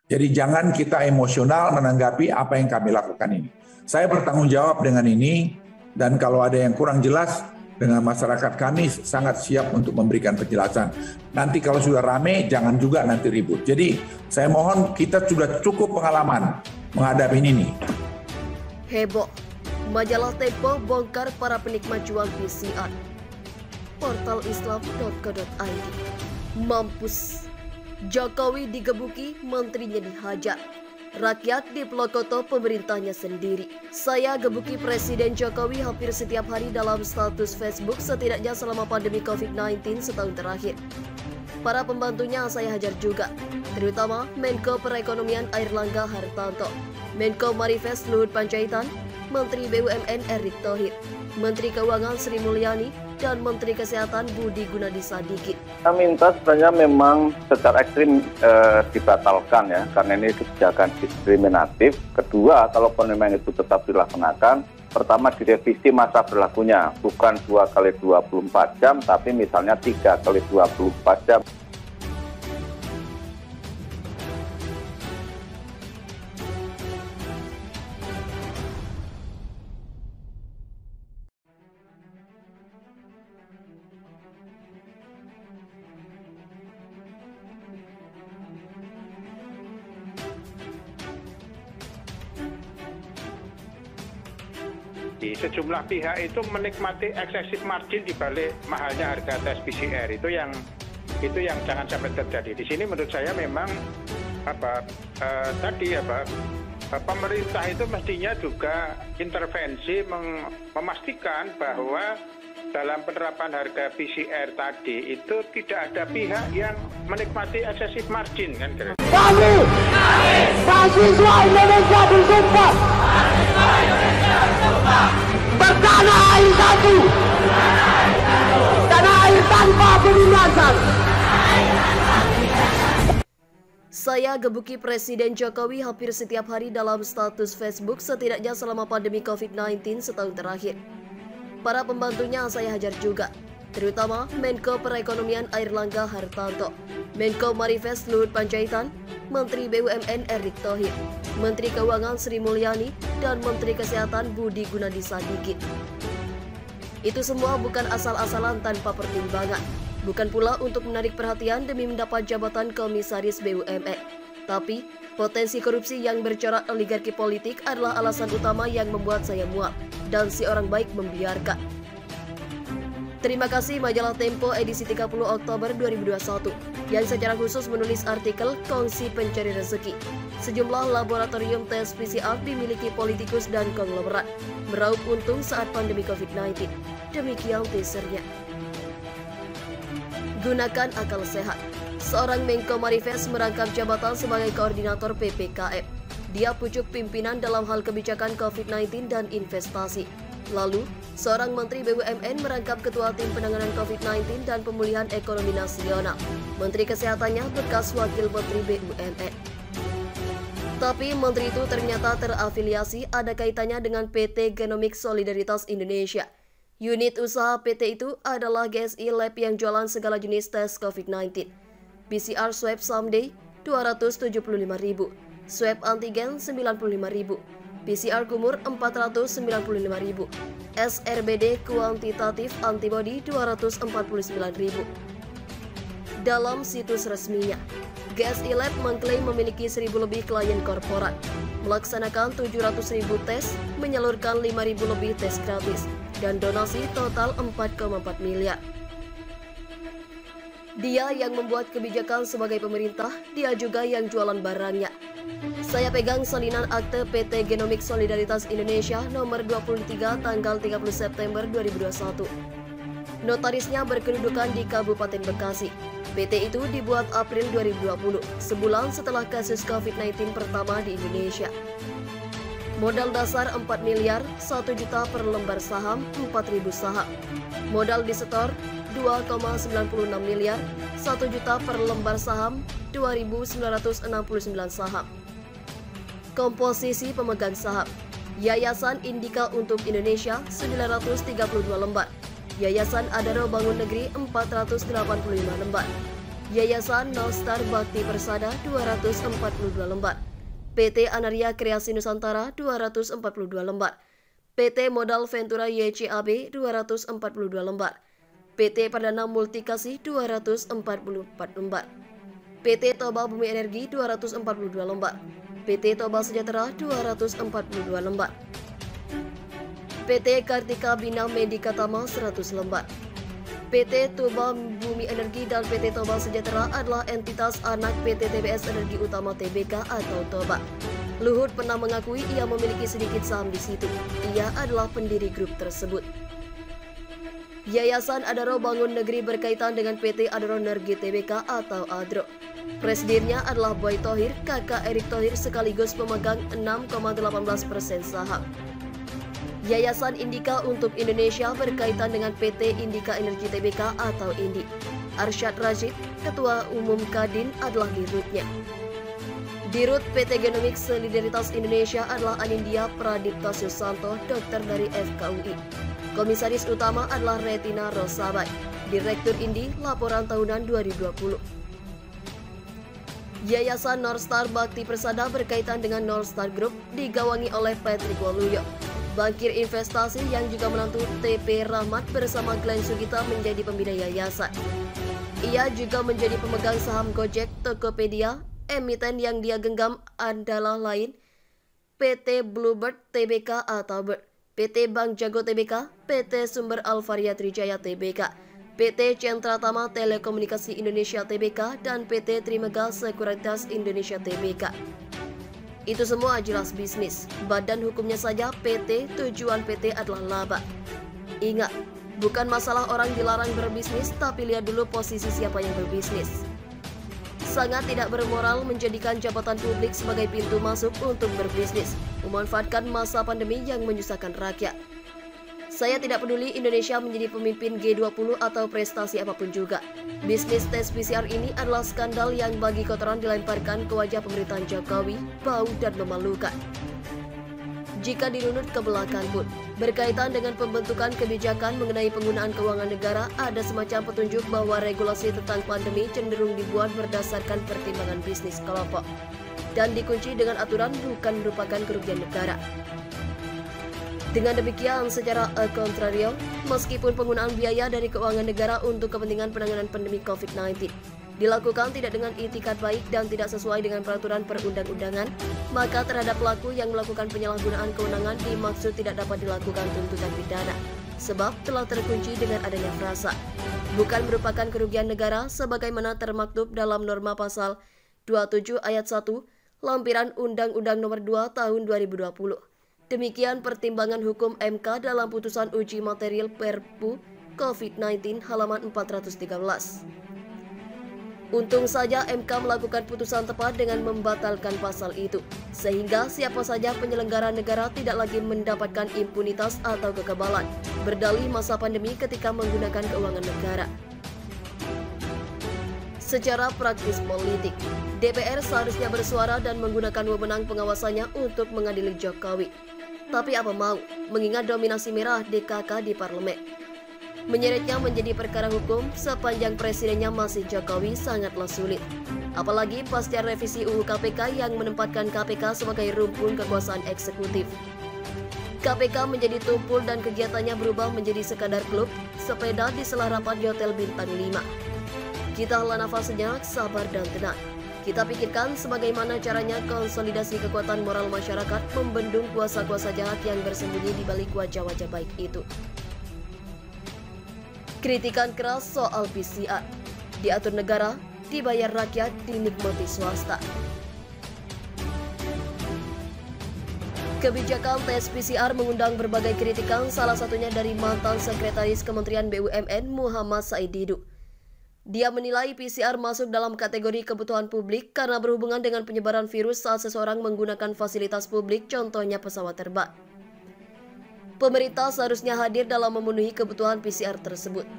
Jadi jangan kita emosional menanggapi apa yang kami lakukan ini. Saya bertanggung jawab dengan ini, dan kalau ada yang kurang jelas dengan masyarakat, kami sangat siap untuk memberikan penjelasan. Nanti kalau sudah rame, jangan juga nanti ribut. Jadi saya mohon, kita sudah cukup pengalaman menghadapi ini. Heboh, majalah Tempo bongkar para penikmat jual PCR. Portal Islam.co.id. Mampus. Jokowi digebuki, menterinya dihajar. Rakyat dipelokoto pemerintahnya sendiri. Saya gebuki Presiden Jokowi hampir setiap hari dalam status Facebook setidaknya selama pandemi COVID-19 setahun terakhir. Para pembantunya saya hajar juga, terutama Menko Perekonomian Airlangga Hartarto, Menko Marifest Luhut Panjaitan, Menteri BUMN Erick Thohir, Menteri Keuangan Sri Mulyani, dan Menteri Kesehatan Budi Gunadi Sadikin. Kita minta sebenarnya memang secara ekstrim dibatalkan ya, karena ini kebijakan diskriminatif. Kedua, kalau memang itu tetap dilaksanakan, pertama direvisi masa berlakunya, bukan 2 kali 24 jam, tapi misalnya 3 kali 24 jam. Sejumlah pihak itu menikmati excessive margin di balik mahalnya harga tes PCR. Itu yang jangan sampai terjadi. Di sini menurut saya memang pemerintah itu mestinya juga intervensi memastikan bahwa dalam penerapan harga PCR tadi itu tidak ada pihak yang menikmati excessive margin kan kira. Kami mahasiswa Indonesia bersumpah bertanah air satu, tanah air tanpa penindasan. Saya gebuki Presiden Jokowi hampir setiap hari dalam status Facebook setidaknya selama pandemi COVID-19 setahun terakhir. Para pembantunya saya hajar juga, terutama Menko Perekonomian Airlangga Hartarto, Menko Marifest Luhut Panjaitan, Menteri BUMN Erick Thohir, Menteri Keuangan Sri Mulyani, dan Menteri Kesehatan Budi Gunadi Sadikin. Itu semua bukan asal-asalan tanpa pertimbangan, bukan pula untuk menarik perhatian demi mendapat jabatan komisaris BUMN. Tapi, potensi korupsi yang bercorak oligarki politik adalah alasan utama yang membuat saya muak, dan si orang baik membiarkan. Terima kasih majalah Tempo edisi 30 Oktober 2021 yang secara khusus menulis artikel Kongsi Pencari Rezeki. Sejumlah laboratorium tes PCR dimiliki politikus dan konglomerat meraup untung saat pandemi COVID-19. Demikian teasernya. Gunakan akal sehat. Seorang Menko Marifest merangkap jabatan sebagai koordinator PPKM. Dia pucuk pimpinan dalam hal kebijakan COVID-19 dan investasi. Lalu, seorang Menteri BUMN merangkap Ketua Tim Penanganan COVID-19 dan Pemulihan Ekonomi Nasional. Menteri Kesehatannya bekas Wakil Menteri BUMN. Tapi Menteri itu ternyata terafiliasi ada kaitannya dengan PT Genomics Solidaritas Indonesia. Unit usaha PT itu adalah GSI Lab yang jualan segala jenis tes COVID-19. PCR swab Someday 275.000, swab antigen 95.000. PCR kumur 495.000, SRBD kuantitatif antibody 249.000. Dalam situs resminya, GSI Lab mengklaim memiliki 1.000 lebih klien korporat, melaksanakan 700.000 tes, menyalurkan 5.000 lebih tes gratis, dan donasi total 4,4 miliar. Dia yang membuat kebijakan sebagai pemerintah, dia juga yang jualan barangnya. Saya pegang salinan akte PT Genomics Solidaritas Indonesia nomor 23 tanggal 30 September 2021. Notarisnya berkedudukan di Kabupaten Bekasi. PT itu dibuat April 2020, sebulan setelah kasus COVID-19 pertama di Indonesia. Modal dasar 4 miliar, 1 juta per lembar saham, 4.000 saham. Modal disetor 2,96 miliar, 1 juta per lembar saham, 2.969 saham. Komposisi pemegang saham: Yayasan Indika untuk Indonesia 932 lembar, Yayasan Adaro Bangun Negeri 485 lembar, Yayasan Nostar Bakti Persada 242 lembar, PT Anaria Kreasi Nusantara 242 lembar, PT Modal Ventura YCAB 242 lembar, PT Perdana Multikasih 244 lembar, PT Toba Bumi Energi 242 lembar, PT Toba Sejahtera 242 lembar, PT Kartika Bina Medika Tama 100 lembar. PT Toba Bumi Energi dan PT Toba Sejahtera adalah entitas anak PT TBS Energi Utama Tbk atau Toba. Luhut pernah mengakui ia memiliki sedikit saham di situ. Ia adalah pendiri grup tersebut. Yayasan Adaro Bangun Negeri berkaitan dengan PT Adaro Energi Tbk atau ADRO. Presidennya adalah Boy Thohir, kakak Erick Thohir sekaligus pemegang 6,18% saham. Yayasan Indika untuk Indonesia berkaitan dengan PT Indika Energi Tbk atau INDI. Arsyad Rashid, Ketua Umum Kadin, adalah dirutnya. Dirut PT Genomik Solidaritas Indonesia adalah Anindya Pradipta Susanto, dokter dari FKUI. Komisaris utama adalah Retina Rosabai. Direktur INDI, laporan tahunan 2020. Yayasan Norstar Bakti Persada berkaitan dengan Norstar Group digawangi oleh Patrick Waluyo. Bankir investasi yang juga menantu TP Rahmat bersama Glenn Sugita menjadi pembina yayasan. Ia juga menjadi pemegang saham Gojek, Tokopedia. Emiten yang dia genggam adalah lain PT Bluebird Tbk atau Bird, PT Bank Jago Tbk, PT Sumber Alvaria Trijaya Tbk, PT Centra Tama Telekomunikasi Indonesia Tbk, dan PT Trimega Sekuritas Indonesia Tbk. Itu semua jelas bisnis. Badan hukumnya saja PT, tujuan PT adalah laba. Ingat, bukan masalah orang dilarang berbisnis, tapi lihat dulu posisi siapa yang berbisnis. Sangat tidak bermoral menjadikan jabatan publik sebagai pintu masuk untuk berbisnis, memanfaatkan masa pandemi yang menyusahkan rakyat. Saya tidak peduli Indonesia menjadi pemimpin G20 atau prestasi apapun juga. Bisnis tes PCR ini adalah skandal yang bagi kotoran dilemparkan ke wajah pemerintahan Jokowi, bau dan memalukan. Jika dirunut ke belakang pun, berkaitan dengan pembentukan kebijakan mengenai penggunaan keuangan negara, ada semacam petunjuk bahwa regulasi tentang pandemi cenderung dibuat berdasarkan pertimbangan bisnis kelompok dan dikunci dengan aturan bukan merupakan kerugian negara. Dengan demikian, secara contrario, meskipun penggunaan biaya dari keuangan negara untuk kepentingan penanganan pandemi COVID-19 dilakukan tidak dengan itikat baik dan tidak sesuai dengan peraturan perundang-undangan, maka terhadap pelaku yang melakukan penyalahgunaan kewenangan dimaksud tidak dapat dilakukan tuntutan pidana, sebab telah terkunci dengan adanya frasa bukan merupakan kerugian negara sebagaimana termaktub dalam norma pasal 27 ayat 1 lampiran Undang-Undang Nomor 2 Tahun 2020. Demikian pertimbangan hukum MK dalam putusan uji material Perpu COVID-19 halaman 413. Untung saja MK melakukan putusan tepat dengan membatalkan pasal itu, sehingga siapa saja penyelenggara negara tidak lagi mendapatkan impunitas atau kekebalan berdalih masa pandemi ketika menggunakan keuangan negara. Secara praktis politik, DPR seharusnya bersuara dan menggunakan wewenang pengawasannya untuk mengadili Jokowi. Tapi apa mau, mengingat dominasi merah DKK di parlemen. Menyeretnya menjadi perkara hukum sepanjang presidennya masih Jokowi sangatlah sulit. Apalagi pasca revisi UU KPK yang menempatkan KPK sebagai rumpun kekuasaan eksekutif. KPK menjadi tumpul dan kegiatannya berubah menjadi sekadar klub sepeda di sela rapat di Hotel Bintang 5. Kita hela nafas sejenak, sabar dan tenang. Kita pikirkan sebagaimana caranya konsolidasi kekuatan moral masyarakat membendung kuasa-kuasa jahat yang bersembunyi di balik wajah-wajah baik itu. Kritikan keras soal PCR, diatur negara, dibayar rakyat, dinikmati swasta. Kebijakan tes PCR mengundang berbagai kritikan, salah satunya dari mantan Sekretaris Kementerian BUMN Muhammad Said Didu. Dia menilai PCR masuk dalam kategori kebutuhan publik karena berhubungan dengan penyebaran virus saat seseorang menggunakan fasilitas publik, contohnya pesawat terbang. Pemerintah seharusnya hadir dalam memenuhi kebutuhan PCR tersebut.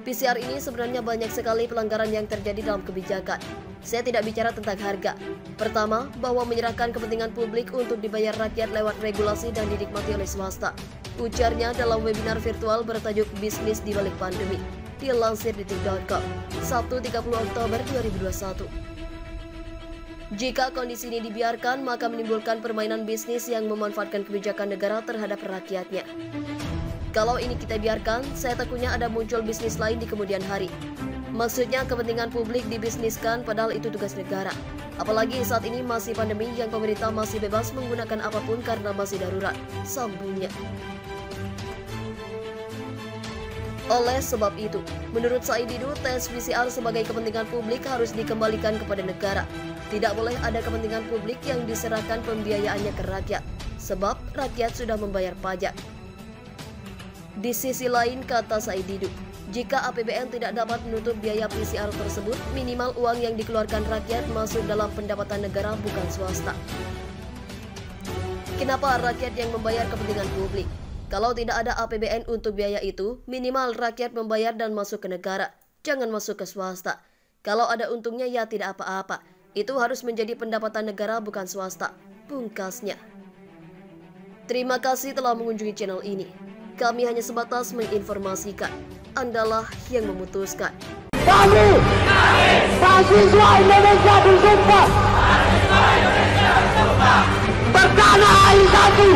PCR ini sebenarnya banyak sekali pelanggaran yang terjadi dalam kebijakan. Saya tidak bicara tentang harga. Pertama, bahwa menyerahkan kepentingan publik untuk dibayar rakyat lewat regulasi dan dinikmati oleh swasta. Ujarnya dalam webinar virtual bertajuk Bisnis di Balik Pandemi. dilansir detik.com, Sabtu 30 Oktober 2021. Jika kondisi ini dibiarkan, maka menimbulkan permainan bisnis yang memanfaatkan kebijakan negara terhadap rakyatnya. Kalau ini kita biarkan, saya takutnya ada muncul bisnis lain di kemudian hari. Maksudnya kepentingan publik dibisniskan padahal itu tugas negara. Apalagi saat ini masih pandemi yang pemerintah masih bebas menggunakan apapun karena masih darurat, sambungnya. Oleh sebab itu, menurut Said Didu, tes PCR sebagai kepentingan publik harus dikembalikan kepada negara. Tidak boleh ada kepentingan publik yang diserahkan pembiayaannya ke rakyat, sebab rakyat sudah membayar pajak. Di sisi lain, kata Said Didu, jika APBN tidak dapat menutup biaya PCR tersebut, minimal uang yang dikeluarkan rakyat masuk dalam pendapatan negara bukan swasta. Kenapa rakyat yang membayar kepentingan publik? Kalau tidak ada APBN untuk biaya itu, minimal rakyat membayar dan masuk ke negara, jangan masuk ke swasta. Kalau ada untungnya ya tidak apa-apa, itu harus menjadi pendapatan negara bukan swasta, pungkasnya. Terima kasih telah mengunjungi channel ini. Kami hanya sebatas menginformasikan, Andalah yang memutuskan. Kami, mahasiswa Indonesia bersumpah. Bertanah air satu.